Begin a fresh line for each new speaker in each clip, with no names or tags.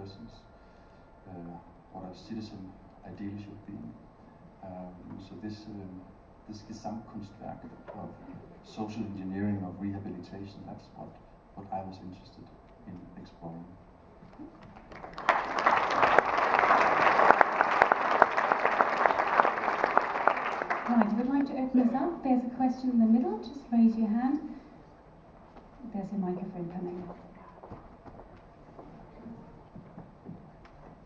persons, what a citizen ideally should be. So this Gesamtkunstwerk of social engineering of rehabilitation, that's what I was interested in exploring.
Right, I would like to open this up. There's a question in the middle. Just raise your hand. There's a microphone coming.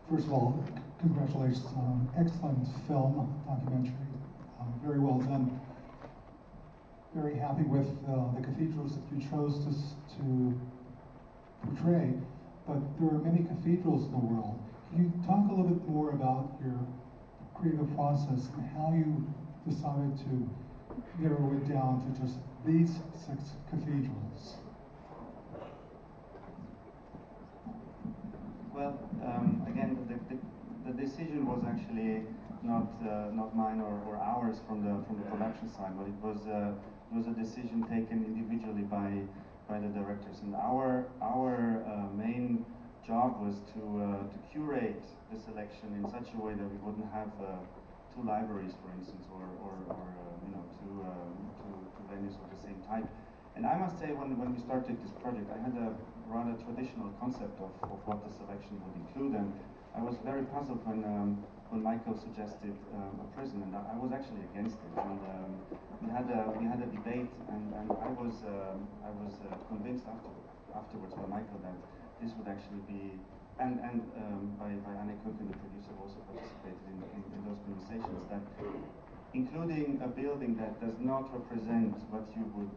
First of all, congratulations on an excellent film, documentary. Very well done. Very happy with the cathedrals that you chose to portray. But there are many cathedrals in the world. Can you talk a little bit more about your creative process and how you decided to narrow it down to just these 6 cathedrals?
Well, again, the decision was actually not mine or ours from the production side, but it was a decision taken individually by the directors. And our main job was to curate the selection in such a way that we wouldn't have 2 libraries, for instance, or two venues of the same type. And I must say, when we started this project, I had a rather traditional concept of what the selection would include, and I was very puzzled when Michael suggested a prison, and I was actually against it. And we had a debate, and I was convinced afterwards by Michael that this would actually be, and by Anne Cook, the producer, also participated in those conversations, that including a building that does not represent what you would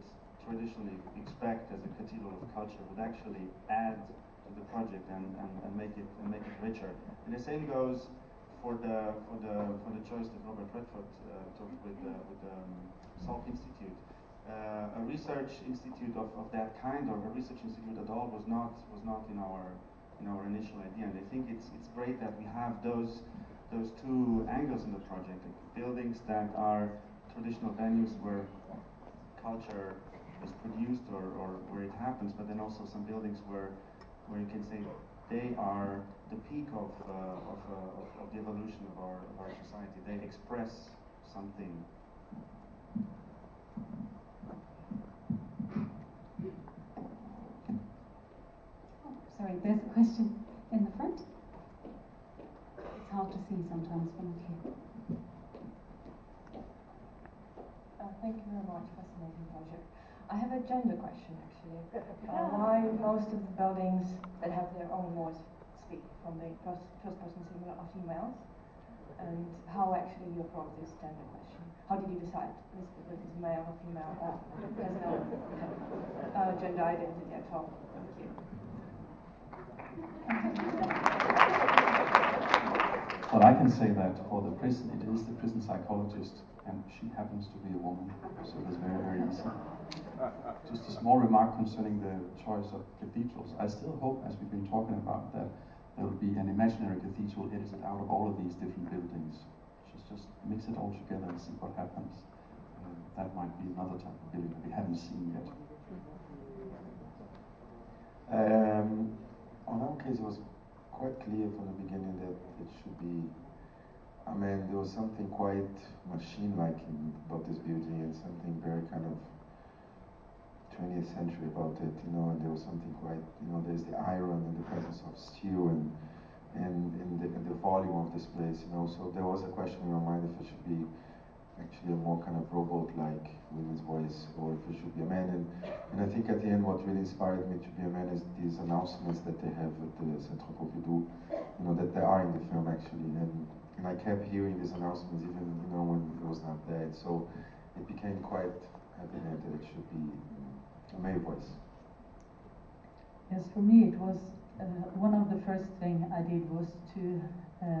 traditionally expect as a cathedral of culture would actually add to the project and make it richer. And the same goes for the choice that Robert Redford took with the Salk Institute. A research institute of that kind, or a research institute at all, was not in our initial idea. And I think it's great that we have those 2 angles in the project: buildings that are traditional venues where culture is produced or where it happens, but then also some buildings where you can say they are the peak of the evolution of our society. They express something.
Sorry, there's a question in the front. It's hard to see sometimes from here.
Thank you very much. Fascinating project. I have a gender question, actually. Why most of the buildings that have their own voice speak from the first-person singular are females? And how actually you approach this gender question? How did you decide whether it's male or female, or there's no gender identity at all? Thank you.
Well, I can say that for the prison, it is the prison psychologist, and she happens to be a woman, so it's very, very easy. Just a small remark concerning the choice of cathedrals. I still hope, as we've been talking about, that there will be an imaginary cathedral edited out of all of these different buildings. Just mix it all together and see what happens. That might be another type of building that we haven't seen yet.
On our case, it was quite clear from the beginning that it should be, there was something quite machine-like about this building, and something very kind of 20th century about it, and there was something quite, there's the iron and the presence of steel and the volume of this place, so there was a question in my mind if it should be actually a more kind of robot-like women's voice, or if it should be a man, and I think at the end what really inspired me to be a man is these announcements that they have at the Centre Pompidou, that they are in the film actually, and I kept hearing these announcements even, when it was not there, so it became quite evident that it should be a male voice.
Yes, for me it was one of the first thing I did was to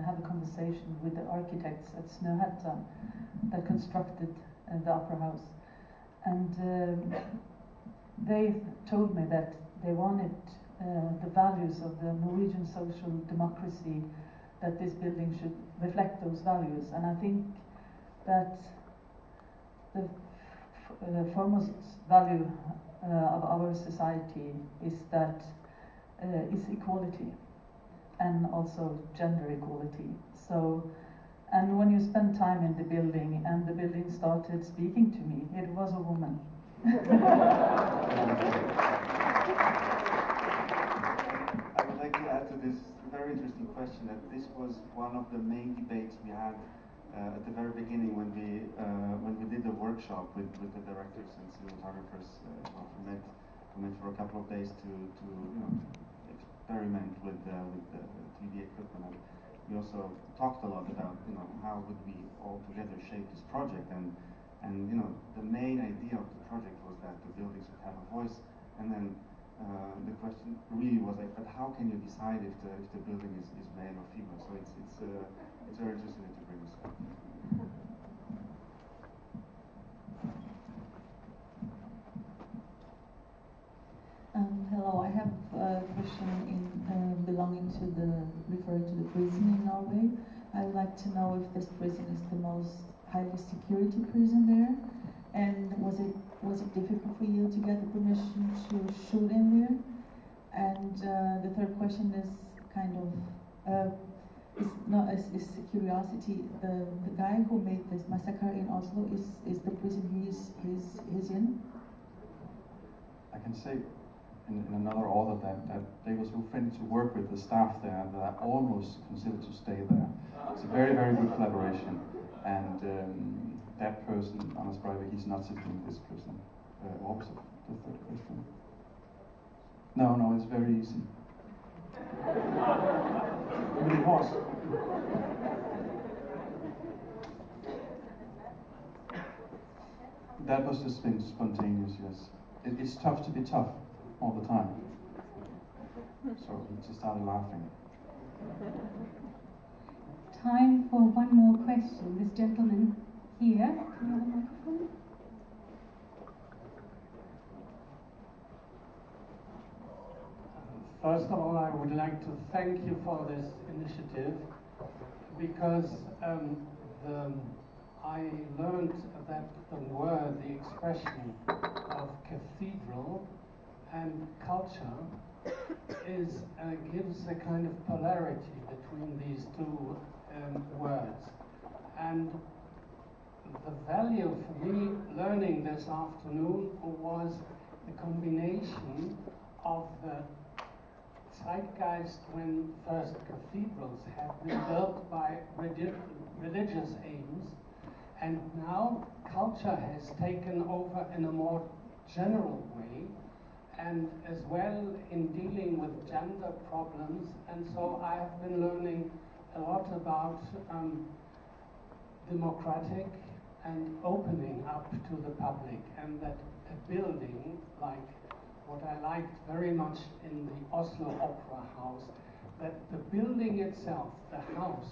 have a conversation with the architects at Snøhetta that constructed the opera house, and they told me that they wanted the values of the Norwegian social democracy, that this building should reflect those values, and I think that the foremost value of our society is equality. and also gender equality. So, and when you spend time in the building and the building started speaking to me, it was a woman.
I would like to add to this very interesting question that this was one of the main debates we had at the very beginning when we did the workshop with the directors and cinematographers. We met for a couple of days to experiment with the 3D equipment. And we also talked a lot about how would we all together shape this project, and the main idea of the project was that the buildings would have a voice, and then the question really was like, but how can you decide if the building is male or female? So it's very interesting to bring this up.
Hello, I have a question referring to the prison in Norway. I would like to know if this prison is the most highly security prison there, and was it difficult for you to get the permission to shoot in there? And the third question is kind of is curiosity. The guy who made this massacre in Oslo is the prison he's in?
I can say in another order that they were so friendly to work with the staff there that I almost considered to stay there. It's a very, very good collaboration, and that person, Anders Breivik, he's not sitting in this prison. What was the third question? No, it's very easy. But it was. That was just been spontaneous, yes. It's tough to be tough all the time. So he just started laughing.
Time for one more question. This gentleman here. Can you have a microphone?
First of all, I would like to thank you for this initiative, because I learned that the expression of cathedral and culture gives a kind of polarity between these two words. And the value for me learning this afternoon was the combination of the zeitgeist when first cathedrals had been built by religious aims, and now culture has taken over in a more general way, and as well in dealing with gender problems. And so I have been learning a lot about democratic and opening up to the public, and that a building like what I liked very much in the Oslo Opera House, that the building itself, the house,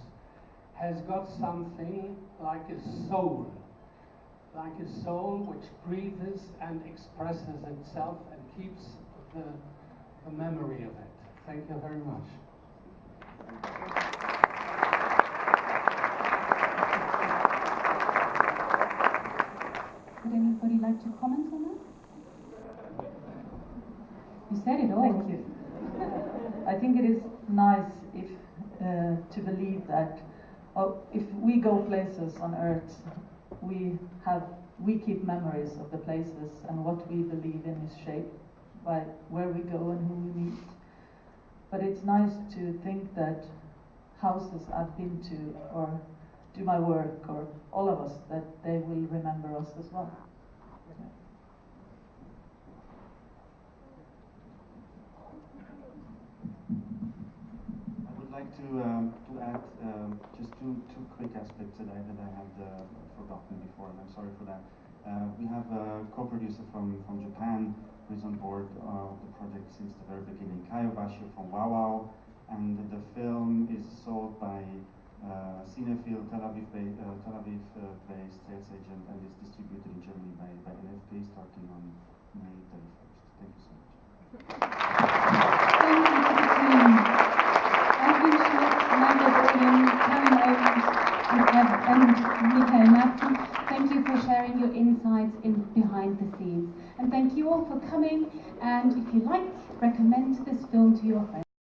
has got something like a soul which breathes and expresses itself and keeps the memory of it. Thank you very much.
Would anybody like to comment on that? You said it all.
Thank you. I think it is nice if to believe that if we go places on earth, we keep memories of the places, and what we believe in is shaped by where we go and who we meet. But it's nice to think that houses I've been to or do my work, or all of us, that they will remember us as well.
I would like to add just two quick aspects that I had forgotten before, and I'm sorry for that. We have a co-producer from Japan who is on board of the project since the very beginning, Kayobashi from Wow, and the film is sold by Cinephile Tel Aviv-based sales agent, and is distributed in Germany by NFP starting on May 31st. Thank you so much.